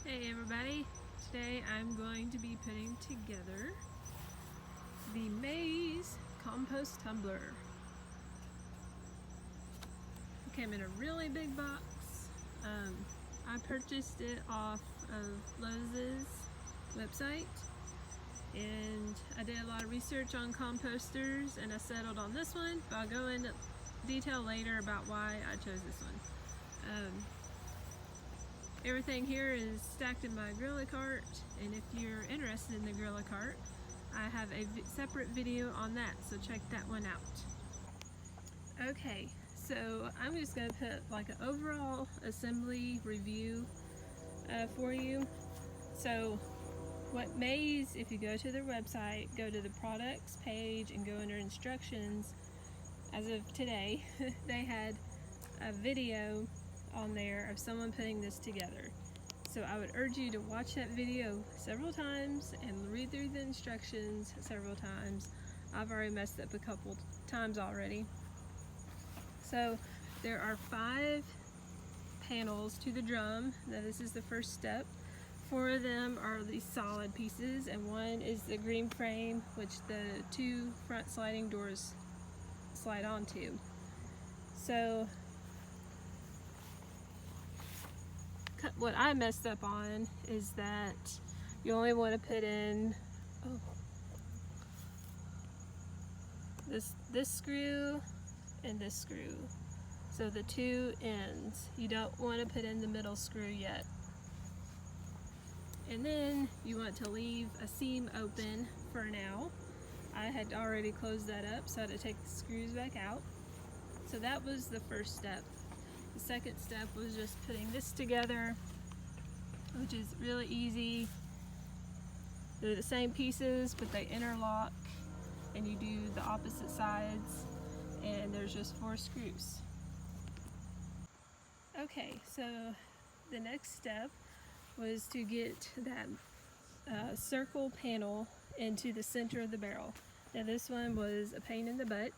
Hey everybody, today I'm going to be putting together the Maize Compost Tumbler. It came in a really big box. I purchased it off of Lowe's website, and I did a lot of research on composters and I settled on this one, but I'll go into detail later about why I chose this one. Everything here is stacked in my Gorilla cart, and if you're interested in the Gorilla cart, I have a separate video on that, so check that one out. Okay, so I'm just going to put like an overall assembly review for you. So what Maize, if you go to their website, go to the products page and go under instructions, as of today, they had a video on there of someone putting this together. So I would urge you to watch that video several times and read through the instructions several times. I've already messed up a couple times already. So there are 5 panels to the drum. Now this is the first step. 4 of them are these solid pieces, and 1 is the green frame, which the 2 front sliding doors slide onto. So what I messed up on is that you only want to put in this screw and this screw. So the 2 ends. You don't want to put in the middle screw yet. And then you want to leave a seam open for now. I had already closed that up, so I had to take the screws back out. So that was the first step. The second step was just putting this together, which is really easy. They're the same pieces, but they interlock, and you do the opposite sides, and there's just 4 screws. Okay, so the next step was to get that circle panel into the center of the barrel. Now this one was a pain in the butt,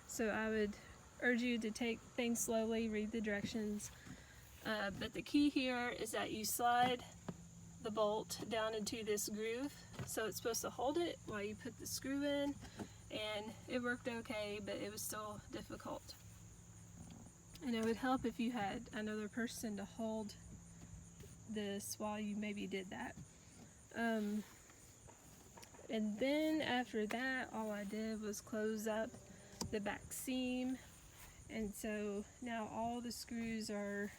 so I would urge you to take things slowly, read the directions. But the key here is that you slide the bolt down into this groove, so it's supposed to hold it while you put the screw in, and it worked okay, but it was still difficult. And it would help if you had another person to hold this while you maybe did that. And then after that, all I did was close up the back seam, and so now all the screws are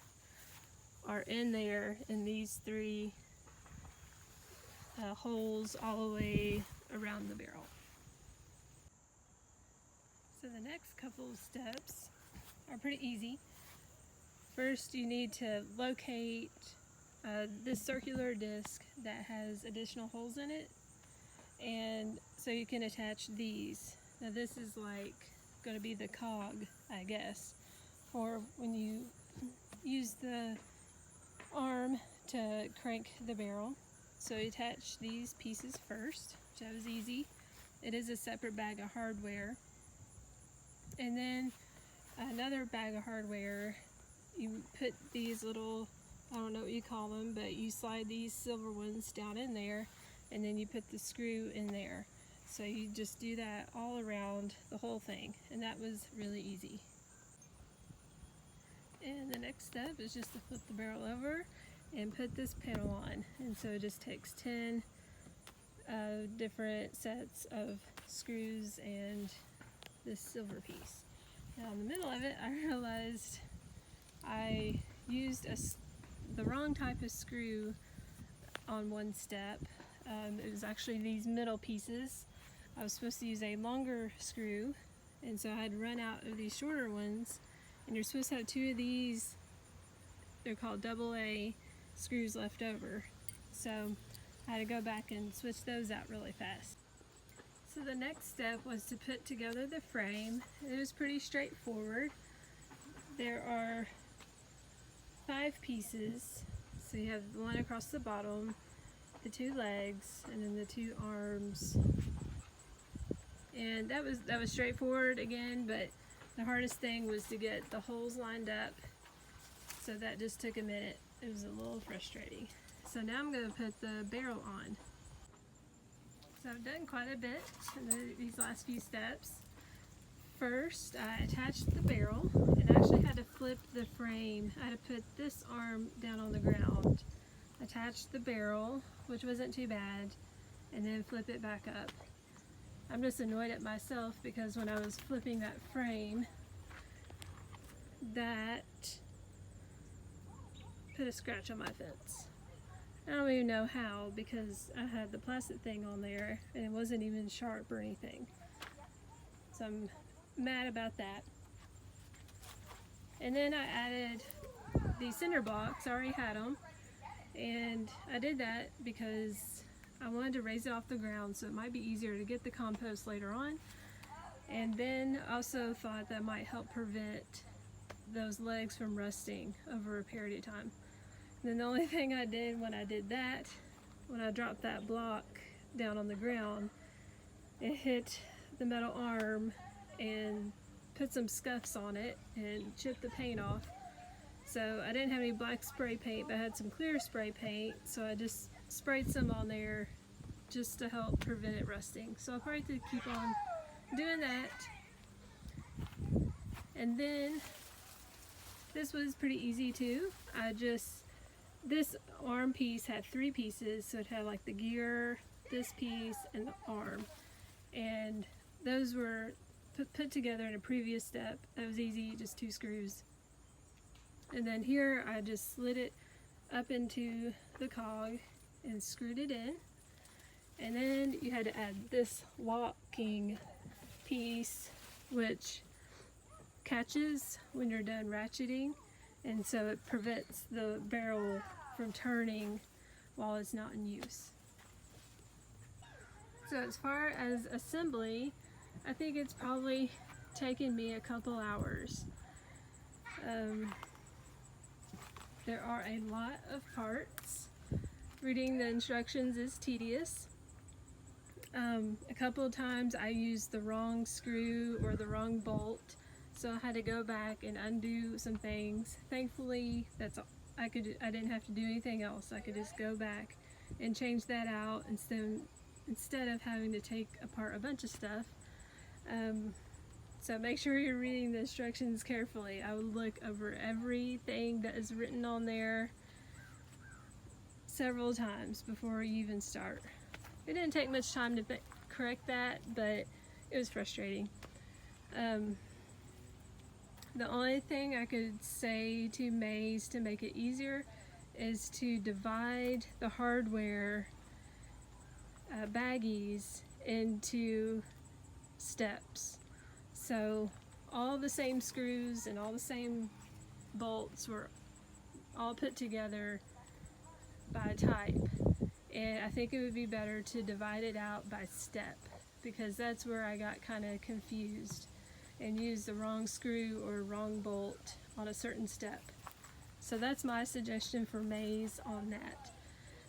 in there in these 3 holes all the way around the barrel. So the next couple of steps are pretty easy. First, you need to locate this circular disc that has additional holes in it, and so you can attach these. Now this is like going to be the cog, I guess, for when you use the arm to crank the barrel. So you attach these pieces first, which was easy. It is a separate bag of hardware. And then another bag of hardware, you put these little, I don't know what you call them, but you slide these silver ones down in there, and then you put the screw in there. So you just do that all around the whole thing, and that was really easy. And the next step is just to flip the barrel over and put this panel on. And so it just takes 10 different sets of screws and this silver piece. Now in the middle of it, I realized I used the wrong type of screw on one step. It was actually these middle pieces. I was supposed to use a longer screw, and so I had run out of these shorter ones, and you're supposed to have 2 of these, they're called AA screws, left over. So I had to go back and switch those out really fast. So the next step was to put together the frame. It was pretty straightforward. There are 5 pieces. So you have the one across the bottom, the 2 legs, and then the 2 arms. And that was straightforward again, but the hardest thing was to get the holes lined up. So that just took a minute. it was a little frustrating. So now I'm going to put the barrel on. So I've done quite a bit in these last few steps. First, I attached the barrel and actually had to flip the frame. I had to put this arm down on the ground, attach the barrel, which wasn't too bad, and then flip it back up. I'm just annoyed at myself because when I was flipping that frame, that put a scratch on my fence. I don't even know how, because I had the plastic thing on there and it wasn't even sharp or anything. So I'm mad about that. And then I added the cinder blocks. I already had them, and I did that because I wanted to raise it off the ground so it might be easier to get the compost later on. And then also thought that might help prevent those legs from rusting over a period of time. And then the only thing I did when I did that, when I dropped that block down on the ground, it hit the metal arm and put some scuffs on it and chipped the paint off. So I didn't have any black spray paint, but I had some clear spray paint, so I just sprayed some on there just to help prevent it rusting. So I'll probably have to keep on doing that. And then this was pretty easy too. This arm piece had 3 pieces, so it had like the gear, this piece, and the arm. And those were put together in a previous step. That was easy, just 2 screws. And then here I just slid it up into the cog and screwed it in. And then you had to add this locking piece, which catches when you're done ratcheting, and so it prevents the barrel from turning while it's not in use. So as far as assembly, I think it's probably taken me a couple hours. There are a lot of parts. Reading the instructions is tedious. A couple of times I used the wrong screw or the wrong bolt, so I had to go back and undo some things. Thankfully, that's all. I didn't have to do anything else. I could just go back and change that out instead of having to take apart a bunch of stuff. So make sure you're reading the instructions carefully. I would look over everything that is written on there several times before you even start. It didn't take much time to correct that, but it was frustrating. The only thing I could say to Maze to make it easier is to divide the hardware baggies into steps. So all the same screws and all the same bolts were all put together by type. And I think it would be better to divide it out by step, because that's where I got kind of confused and used the wrong screw or wrong bolt on a certain step. So that's my suggestion for Maze on that.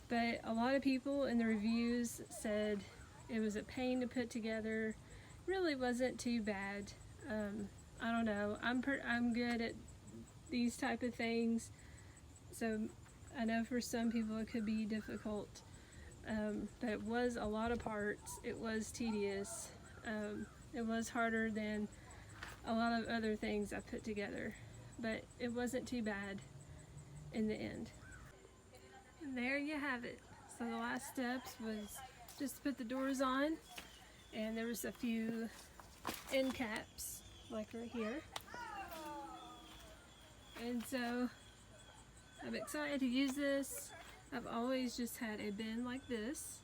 But a lot of people in the reviews said it was a pain to put together. Really wasn't too bad. I don't know. I'm good at these type of things, so I know for some people it could be difficult. But it was a lot of parts. It was tedious. It was harder than a lot of other things I put together, but it wasn't too bad in the end. And there you have it. So the last steps was just to put the doors on, and there was a few end caps like right here. And so I'm excited to use this. I've always just had a bin like this.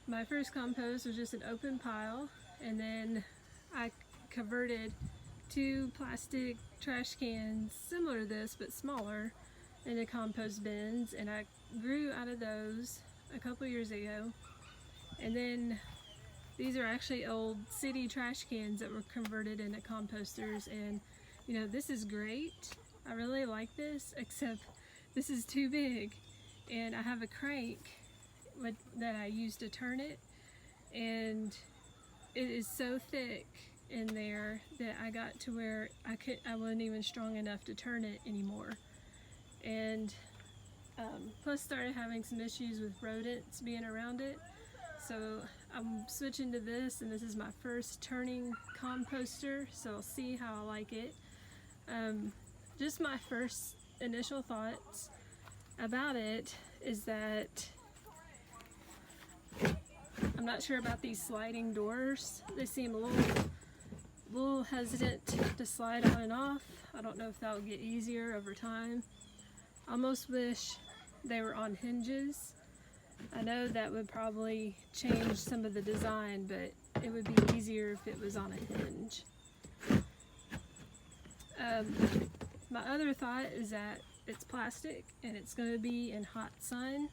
My first compost was just an open pile, and then I converted 2 plastic trash cans similar to this but smaller into compost bins, and I grew out of those a couple years ago. And then these are actually old city trash cans that were converted into composters, and you know, this is great. I really like this, except this is too big, and I have a crank that I use to turn it, and it is so thick in there that I got to where I wasn't even strong enough to turn it anymore. And Plus started having some issues with rodents being around it. So I'm switching to this, and this is my first turning composter, so I'll see how I like it. Just my first initial thoughts about it is that I'm not sure about these sliding doors. They seem a little hesitant to slide on and off. I don't know if that will get easier over time. I almost wish they were on hinges. I know that would probably change some of the design, but it would be easier if it was on a hinge. My other thought is that it's plastic and it's going to be in hot sun.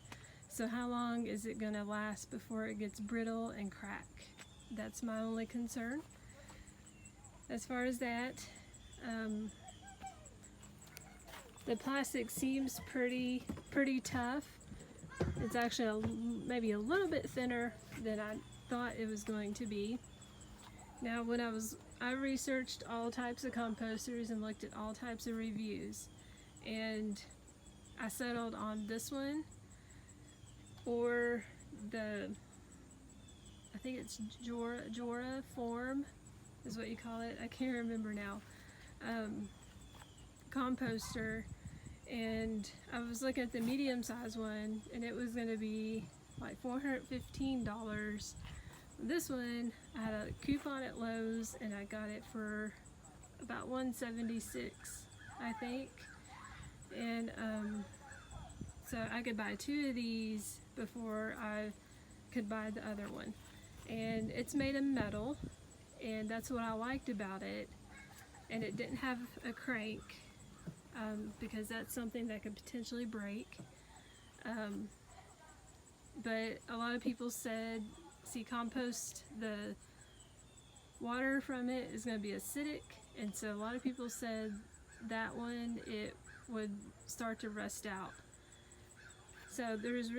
So how long is it going to last before it gets brittle and crack? That's my only concern. As far as that, the plastic seems pretty tough. It's actually maybe a little bit thinner than I thought it was going to be. Now when I researched all types of composters and looked at all types of reviews, and I settled on this one or I think it's Jora Form is what you call it. I can't remember now. Composter, and I was looking at the medium size one, and it was going to be like $415. This one, I had a coupon at Lowe's, and I got it for about $176, I think. And so I could buy 2 of these before I could buy the other one. And it's made of metal, and that's what I liked about it. And it didn't have a crank, because that's something that could potentially break. But a lot of people said, see, compost, the water from it is going to be acidic, and so a lot of people said that one, it would start to rust out. So there's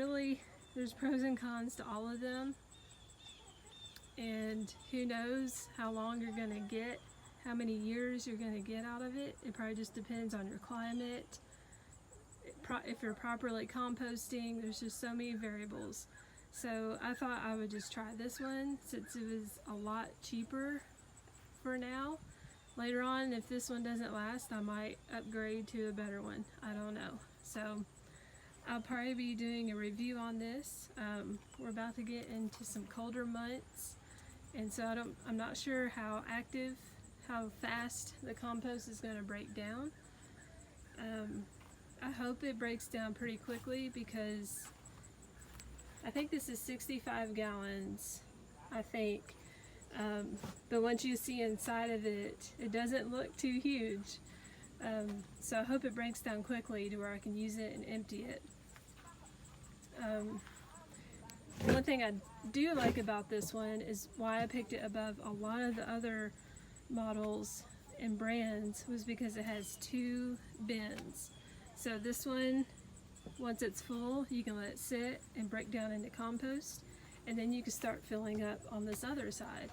pros and cons to all of them, and who knows how long you're going to get, how many years you're going to get out of it. It probably just depends on your climate, if you're properly composting. There's just so many variables. So I thought I would just try this one since it was a lot cheaper for now. Later on, if this one doesn't last, I might upgrade to a better one. I don't know. So I'll probably be doing a review on this. We're about to get into some colder months, and so I'm not sure how fast the compost is going to break down. I hope it breaks down pretty quickly, because I think this is 65 gallons, I think. But once you see inside of it, it doesn't look too huge. So I hope it breaks down quickly to where I can use it and empty it. One thing I do like about this one is why I picked it above a lot of the other models and brands was because it has 2 bins. So this one, once it's full, you can let it sit and break down into compost, and then you can start filling up on this other side.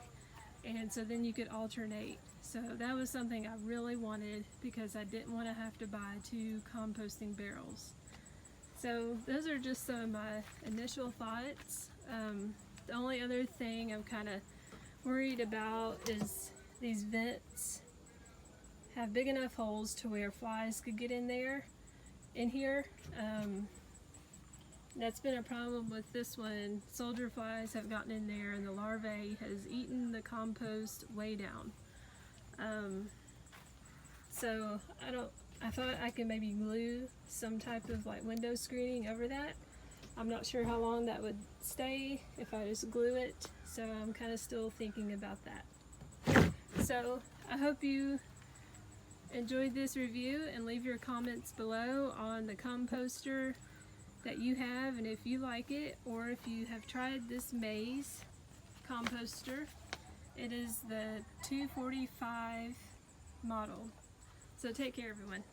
And so then you could alternate. So that was something I really wanted, because I didn't want to have to buy 2 composting barrels. So those are just some of my initial thoughts. The only other thing I'm kind of worried about is these vents have big enough holes to where flies could get in here. That's been a problem with this one. Soldier flies have gotten in there, and the larvae has eaten the compost way down. So I thought I could maybe glue some type of like window screening over that. I'm not sure how long that would stay if I just glue it, so I'm kind of still thinking about that. So I hope you enjoyed this review, and leave your comments below on the composter that you have, and if you like it, or if you have tried this maize composter. It is the 245 model. So take care, everyone.